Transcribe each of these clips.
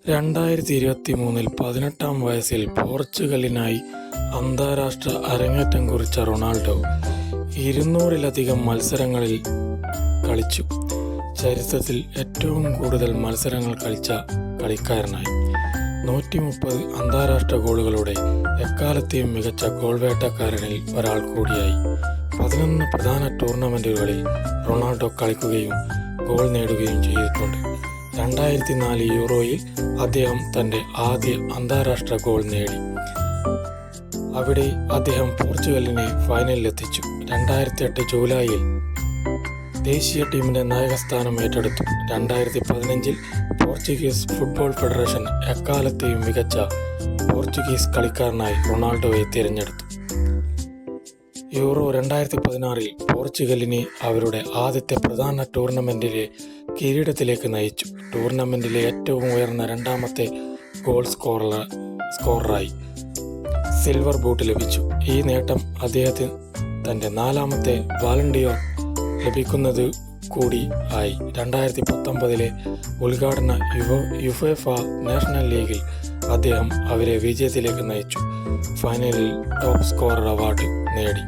2023 18-ാം വയസ്സിൽ പോർച്ചുഗലിനായി അന്താരാഷ്ട്ര അരങ്ങേറ്റം കുറിച്ച റൊണാൾഡോ 200-ലധികം മത്സരങ്ങളിൽ കളിച്ചു. ചരിത്രത്തിൽ ഏറ്റവും കൂടുതൽ മത്സരങ്ങൾ കളിച്ച കളിക്കാരനായി. 130 അന്താരാഷ്ട്ര ഗോളുകളോടെ എക്കാലത്തെയും മികച്ച ഗോൾ വേട്ടക്കാരനിൽ ഒരാൾ കൂടിയായി. 11 പ്രധാന ടൂർണമെൻറ്റുകളിൽ റൊണാൾഡോ കളിക്കുകയും ഗോൾ നേടുകയും ചെയ്തിട്ടുണ്ട്. 2004 യൂറോയിൽ അദ്ദേഹം തൻ്റെ ആദ്യ അന്താരാഷ്ട്ര ഗോൾ നേടി. അവിടെ അദ്ദേഹം പോർച്ചുഗലിനെ ഫൈനലിലെത്തിച്ചു. 2008 ജൂലൈയിൽ ദേശീയ ടീമിൻ്റെ നായകസ്ഥാനം ഏറ്റെടുത്തു. 2015 പോർച്ചുഗീസ് ഫുട്ബോൾ ഫെഡറേഷൻ എക്കാലത്തെയും മികച്ച പോർച്ചുഗീസ് കളിക്കാരനായി റൊണാൾഡോയെ തിരഞ്ഞെടുത്തു. യൂറോ 2016 പോർച്ചുഗലിനെ അവരുടെ ആദ്യത്തെ പ്രധാന ടൂർണമെൻറ്റിലെ കിരീടത്തിലേക്ക് നയിച്ചു. ടൂർണമെൻറ്റിലെ ഏറ്റവും ഉയർന്ന രണ്ടാമത്തെ ഗോൾ സ്കോററായി സിൽവർ ബൂട്ട് ലഭിച്ചു. ഈ നേട്ടം അദ്ദേഹത്തിന് തൻ്റെ 4ാമത്തെ ബാലൻഡിയോർ ലഭിക്കുന്നത് കൂടി ആയി. 2019 ഉദ്ഘാടന യുവേഫ നാഷണൽ ലീഗിൽ അദ്ദേഹം അവരെ വിജയത്തിലേക്ക് നയിച്ചു. ഫൈനലിൽ ടോപ്പ് സ്കോറർ അവാർഡ് നേടി.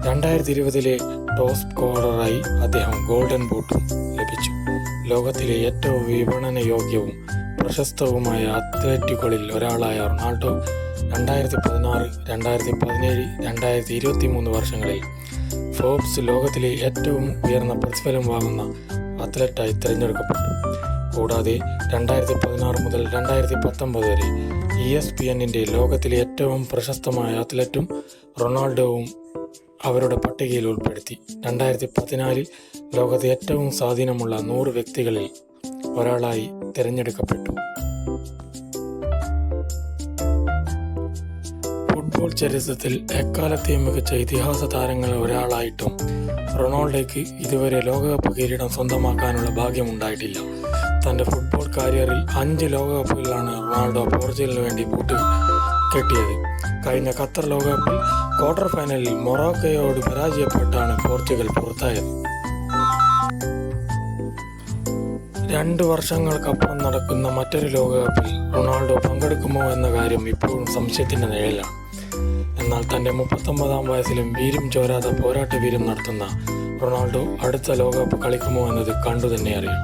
2020 ടോപ്പ് സ്കോററായി അദ്ദേഹം ഗോൾഡൻ ബൂട്ടും ലഭിച്ചു. ലോകത്തിലെ ഏറ്റവും വിപണനയോഗ്യവും പ്രശസ്തവുമായ അത്ലറ്റുകളിൽ ഒരാളായ റൊണാൾഡോ 2016, 2017, 2023 വർഷങ്ങളിൽ ഫോർബ്സ് ലോകത്തിലെ ഏറ്റവും ഉയർന്ന പ്രതിഫലം വാങ്ങുന്ന അത്ലറ്റായി തിരഞ്ഞെടുക്കപ്പെട്ടു. കൂടാതെ 2016 മുതൽ 2019 വരെ ESPNൻ്റെ ലോകത്തിലെ ഏറ്റവും പ്രശസ്തമായ അത്ലറ്റും റൊണാൾഡോവും അവരുടെ പട്ടികയിൽ ഉൾപ്പെടുത്തി. 2014 ലോകത്തെ ഏറ്റവും സ്വാധീനമുള്ള 100 വ്യക്തികളിൽ ഒരാളായി തിരഞ്ഞെടുക്കപ്പെട്ടു. ഫുട്ബോൾ ചരിത്രത്തിൽ എക്കാലത്തെയും മികച്ച ഇതിഹാസ താരങ്ങളിൽ ഒരാളായിട്ടും റൊണാൾഡോയ്ക്ക് ഇതുവരെ ലോകകപ്പ് കിരീടം സ്വന്തമാക്കാനുള്ള ഭാഗ്യമുണ്ടായിട്ടില്ല. തൻ്റെ ഫുട്ബോൾ കരിയറിൽ 5 ലോകകപ്പുകളിലാണ് റൊണാൾഡോ പോർച്ചുഗലിന് വേണ്ടി ബൂട്ട് കെട്ടിയത്. കഴിഞ്ഞ ഖത്തർ ലോകകപ്പിൽ ക്വാർട്ടർ ഫൈനലിൽ മൊറോക്കോയോട് പരാജയപ്പെട്ടാണ് പോർച്ചുഗൽ പുറത്തായത്. 2 വർഷങ്ങൾക്കപ്പുറം നടക്കുന്ന മറ്റൊരു ലോകകപ്പിൽ റൊണാൾഡോ പങ്കെടുക്കുമോ എന്ന കാര്യം ഇപ്പോഴും സംശയത്തിൻ്റെ നിഴലാണ്. എന്നാൽ തൻ്റെ 39-ാം വയസ്സിലും വീര്യം ചോരാതെ പോരാട്ട വീര്യം നടത്തുന്ന റൊണാൾഡോ അടുത്ത ലോകകപ്പ് കളിക്കുമോ എന്നത് കണ്ടു തന്നെ അറിയാം.